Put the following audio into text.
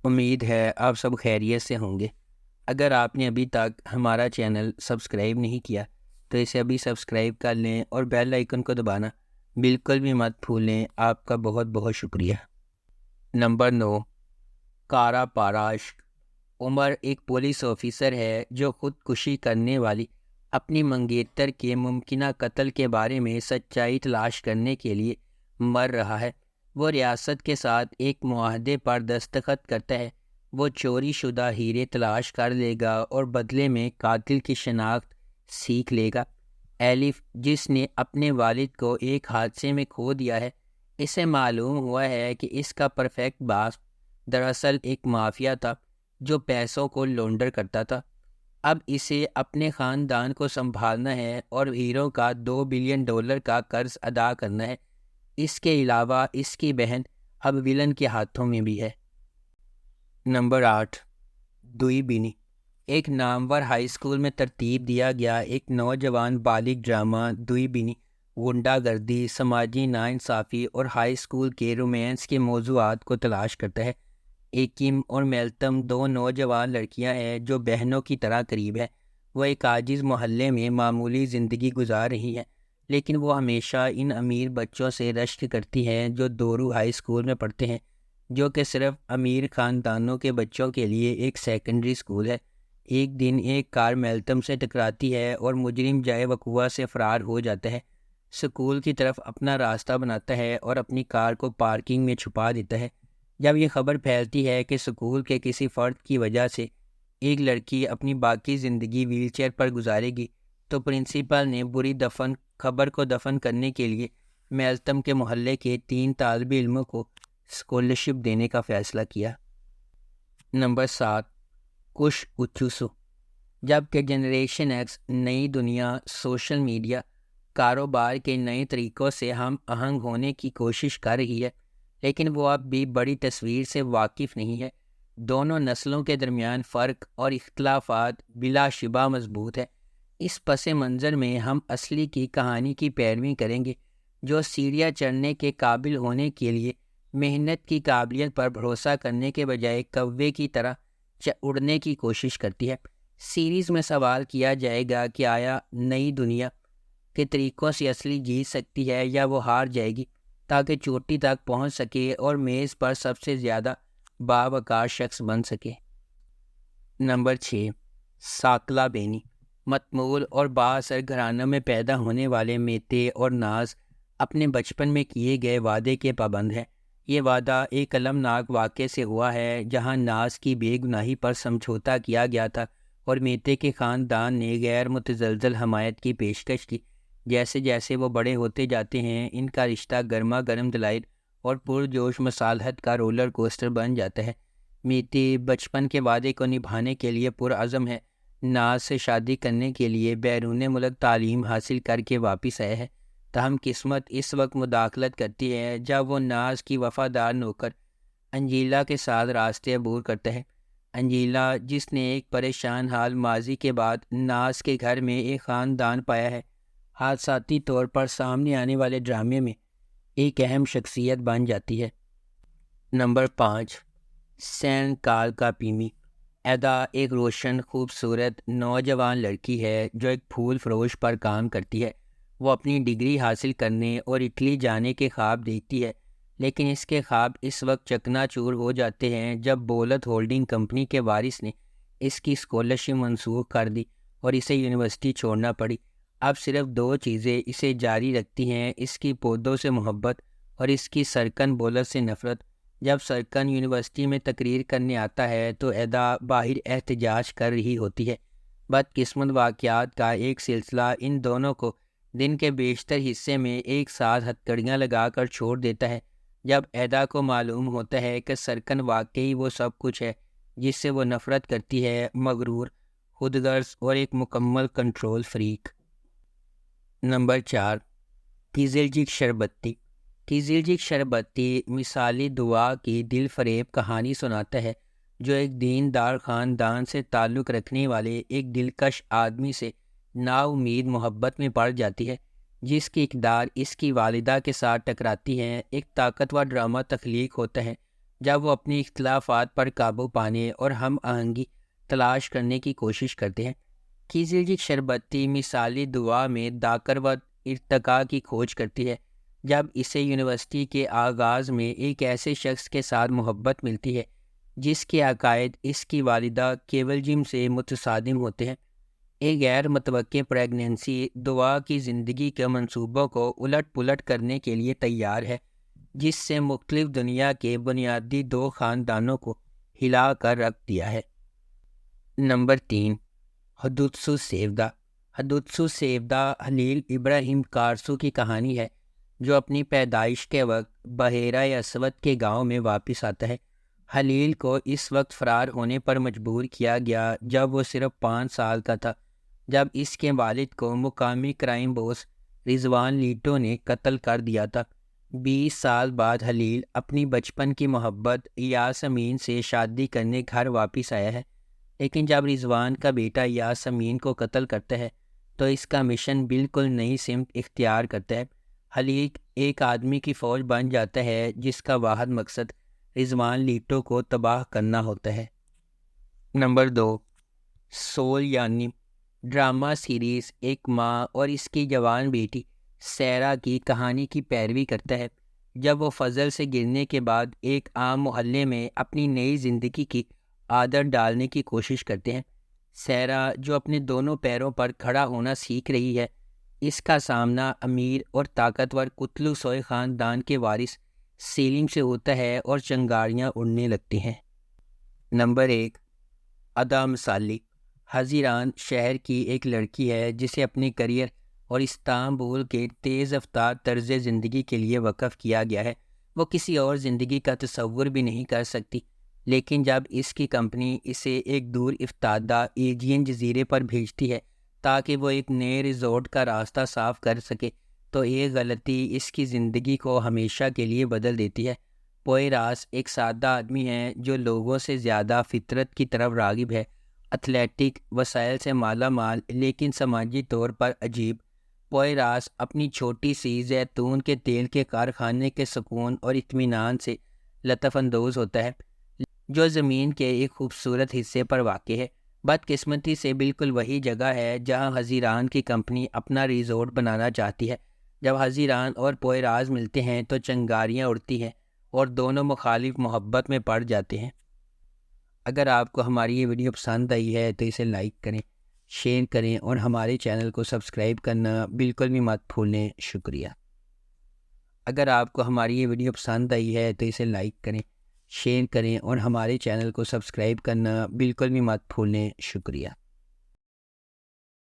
امید ہے آپ سب خیریت سے ہوں گے۔ اگر آپ نے ابھی تک ہمارا چینل سبسکرائب نہیں کیا تو اسے ابھی سبسکرائب کر لیں اور بیل آئیکن کو دبانا بالکل بھی مت بھولیں۔ آپ کا بہت بہت شکریہ۔ نمبر 9، کارا پاراشک۔ عمر ایک پولیس آفیسر ہے جو خودکشی کرنے والی اپنی منگیتر کے ممکنہ قتل کے بارے میں سچائی تلاش کرنے کے لیے مر رہا ہے۔ وہ ریاست کے ساتھ ایک معاہدے پر دستخط کرتا ہے۔ وہ چوری شدہ ہیرے تلاش کر لے گا اور بدلے میں قاتل کی شناخت سیکھ لے گا۔ ایلف، جس نے اپنے والد کو ایک حادثے میں کھو دیا ہے، اسے معلوم ہوا ہے کہ اس کا پرفیکٹ باس دراصل ایک مافیا تھا جو پیسوں کو لانڈر کرتا تھا۔ اب اسے اپنے خاندان کو سنبھالنا ہے اور ہیروں کا $2 بلین کا قرض ادا کرنا ہے۔ اس کے علاوہ اس کی بہن اب ویلن کے ہاتھوں میں بھی ہے۔ نمبر 8، دوئی بینی۔ ایک نامور ہائی اسکول میں ترتیب دیا گیا ایک نوجوان بالغ ڈرامہ دوئی بینی غنڈہ گردی، سماجی ناانصافی اور ہائی اسکول کے رومانس کے موضوعات کو تلاش کرتا ہے۔ ایکم اور میلتم دو نوجوان لڑکیاں ہیں جو بہنوں کی طرح قریب ہیں۔ وہ ایک عاجز محلے میں معمولی زندگی گزار رہی ہیں، لیکن وہ ہمیشہ ان امیر بچوں سے رشک کرتی ہیں جو دورو ہائی اسکول میں پڑھتے ہیں، جو کہ صرف امیر خاندانوں کے بچوں کے لیے ایک سیکنڈری اسکول ہے۔ ایک دن ایک کار میلتم سے ٹکراتی ہے اور مجرم جائے وقوع سے فرار ہو جاتا ہے۔ اسکول کی طرف اپنا راستہ بناتا ہے اور اپنی کار کو پارکنگ میں چھپا دیتا ہے۔ جب یہ خبر پھیلتی ہے کہ اسکول کے کسی فرد کی وجہ سے ایک لڑکی اپنی باقی زندگی ویل چیئر پر گزارے گی، تو پرنسپل نے بری خبر کو دفن کرنے کے لیے میلتم کے محلے کے 3 طالب علموں کو اسکالرشپ دینے کا فیصلہ کیا۔ نمبر 7، کش اچوسو۔ جب کہ جنریشن ایکس نئی دنیا، سوشل میڈیا، کاروبار کے نئے طریقوں سے ہم آہنگ ہونے کی کوشش کر رہی ہے، لیکن وہ اب بھی بڑی تصویر سے واقف نہیں ہے۔ دونوں نسلوں کے درمیان فرق اور اختلافات بلا شبہ مضبوط ہے۔ اس پس منظر میں ہم اصلی کی کہانی کی پیروی کریں گے، جو سیڑھیاں چڑھنے کے قابل ہونے کے لیے محنت کی قابلیت پر بھروسہ کرنے کے بجائے کوے کی طرح اڑنے کی کوشش کرتی ہے۔ سیریز میں سوال کیا جائے گا کہ آیا نئی دنیا کے طریقوں سے اصلی جیت سکتی ہے یا وہ ہار جائے گی تاکہ چوٹی تک پہنچ سکے اور میز پر سب سے زیادہ باوقار شخص بن سکے۔ نمبر 6، ساکلا بینی۔ متمول اور بااثر گھرانوں میں پیدا ہونے والے میتے اور ناز اپنے بچپن میں کیے گئے وعدے کے پابند ہیں۔ یہ وعدہ ایک المناک واقعے سے ہوا ہے جہاں ناز کی بے گناہی پر سمجھوتا کیا گیا تھا اور میتے کے خاندان نے غیر متزلزل حمایت کی پیشکش کی۔ جیسے جیسے وہ بڑے ہوتے جاتے ہیں، ان کا رشتہ گرما گرم دلائل اور پرجوش مصالحت کا رولر کوسٹر بن جاتا ہے۔ میتے بچپن کے وعدے کو نبھانے کے لیے پرعزم ہے۔ ناز سے شادی کرنے کے لیے بیرون ملک تعلیم حاصل کر کے واپس آیا ہے، تاہم قسمت اس وقت مداخلت کرتی ہے جب وہ ناز کی وفادار نوکر انجیلا کے ساتھ راستے عبور کرتا ہے۔ انجیلا، جس نے ایک پریشان حال ماضی کے بعد ناز کے گھر میں ایک خاندان پایا ہے، حادثاتی طور پر سامنے آنے والے ڈرامے میں ایک اہم شخصیت بن جاتی ہے۔ نمبر 5، سین کال کا پیمی۔ ایدا ایک روشن خوبصورت نوجوان لڑکی ہے جو ایک پھول فروش پر کام کرتی ہے۔ وہ اپنی ڈگری حاصل کرنے اور اٹلی جانے کے خواب دیکھتی ہے، لیکن اس کے خواب اس وقت چکنا چور ہو جاتے ہیں جب بولت ہولڈنگ کمپنی کے وارث نے اس کی اسکالرشپ منسوخ کر دی اور اسے یونیورسٹی چھوڑنا پڑی۔ اب صرف 2 چیزیں اسے جاری رکھتی ہیں، اس کی پودوں سے محبت اور اس کی سرکن بولت سے نفرت۔ جب سرکن یونیورسٹی میں تقریر کرنے آتا ہے تو ایدا باہر احتجاج کر رہی ہوتی ہے۔ بدقسمت واقعات کا ایک سلسلہ ان دونوں کو دن کے بیشتر حصے میں ایک ساتھ ہتھکڑیاں لگا کر چھوڑ دیتا ہے۔ جب ایدا کو معلوم ہوتا ہے کہ سرکن واقعی وہ سب کچھ ہے جس سے وہ نفرت کرتی ہے، مغرور، خود غرض اور ایک مکمل کنٹرول فریک۔ نمبر 4، کیزلجک شربتی۔ کیزلجک شربتی مثالی دعا کی دل فریب کہانی سناتا ہے جو ایک دیندار خاندان سے تعلق رکھنے والے ایک دلکش آدمی سے نا امید محبت میں پڑ جاتی ہے، جس کی اقدار اس کی والدہ کے ساتھ ٹکراتی ہے۔ ایک طاقتور ڈرامہ تخلیق ہوتا ہے جب وہ اپنے اختلافات پر قابو پانے اور ہم آہنگی تلاش کرنے کی کوشش کرتے ہیں۔ کھیزلجی شربتی مثالی دعا میں داکر و ارتقاء کی کھوج کرتی ہے۔ جب اسے یونیورسٹی کے آغاز میں ایک ایسے شخص کے ساتھ محبت ملتی ہے جس کے عقائد اس کی والدہ کیولجم سے متصادم ہوتے ہیں، ایک غیر متوقع پریگنینسی دعا کی زندگی کے منصوبوں کو الٹ پلٹ کرنے کے لیے تیار ہے، جس سے مختلف دنیا کے بنیادی 2 خاندانوں کو ہلا کر رکھ دیا ہے۔ نمبر 3، حدوتسو سیودہ۔ حدوتسو سیودہ خلیل ابراہیم کارسو کی کہانی ہے، جو اپنی پیدائش کے وقت بحیرہ اسود کے گاؤں میں واپس آتا ہے۔ خلیل کو اس وقت فرار ہونے پر مجبور کیا گیا جب وہ صرف 5 سال کا تھا، جب اس کے والد کو مقامی کرائم باس رضوان لیٹو نے قتل کر دیا تھا۔ 20 سال بعد خلیل اپنی بچپن کی محبت یاسمین سے شادی کرنے گھر واپس آیا ہے، لیکن جب رضوان کا بیٹا یاسمین کو قتل کرتا ہے تو اس کا مشن بالکل نئی سمت اختیار کرتا ہے۔ خلیل ایک آدمی کی فوج بن جاتا ہے جس کا واحد مقصد رضوان لیٹو کو تباہ کرنا ہوتا ہے۔ نمبر 2، سول یانی۔ ڈرامہ سیریز ایک ماں اور اس کی جوان بیٹی سیرا کی کہانی کی پیروی کرتا ہے، جب وہ فضل سے گرنے کے بعد ایک عام محلے میں اپنی نئی زندگی کی عادت ڈالنے کی کوشش کرتے ہیں۔ سیرا، جو اپنے دونوں پیروں پر کھڑا ہونا سیکھ رہی ہے، اس کا سامنا امیر اور طاقتور کتلو سوئے خاندان کے وارث سیلم سے ہوتا ہے اور چنگاریاں اڑنے لگتی ہیں۔ نمبر 1، ادا مثالی۔ حزیران شہر کی ایک لڑکی ہے جسے اپنے کریئر اور استنبول کے تیز رفتار طرز زندگی کے لیے وقف کیا گیا ہے۔ وہ کسی اور زندگی کا تصور بھی نہیں کر سکتی، لیکن جب اس کی کمپنی اسے ایک دور افتادہ ایجین جزیرے پر بھیجتی ہے تاکہ وہ ایک نئے ریزورٹ کا راستہ صاف کر سکے، تو ایک غلطی اس کی زندگی کو ہمیشہ کے لیے بدل دیتی ہے۔ پوئراس ایک سادہ آدمی ہے جو لوگوں سے زیادہ فطرت کی طرف راغب ہے، ایتھلیٹک، وسائل سے مالا مال، لیکن سماجی طور پر عجیب۔ پوئراس اپنی چھوٹی سی زیتون کے تیل کے کارخانے کے سکون اور اطمینان سے لطف اندوز ہوتا ہے، جو زمین کے ایک خوبصورت حصے پر واقع ہے۔ بدقسمتی سے بالکل وہی جگہ ہے جہاں حزیران کی کمپنی اپنا ریزورٹ بنانا چاہتی ہے۔ جب حزیران اور پوئراس ملتے ہیں تو چنگاریاں اڑتی ہیں اور دونوں مخالف محبت میں پڑ جاتے ہیں۔ اگر آپ کو ہماری یہ ویڈیو پسند آئی ہے تو اسے لائک کریں، شیئر کریں اور ہمارے چینل کو سبسکرائب کرنا بالکل بھی مت بھولیں۔ شکریہ۔ اگر آپ کو ہماری یہ ویڈیو پسند آئی ہے تو اسے لائک کریں، شیئر کریں اور ہمارے چینل کو سبسکرائب کرنا بالکل بھی مت بھولیں۔ شکریہ۔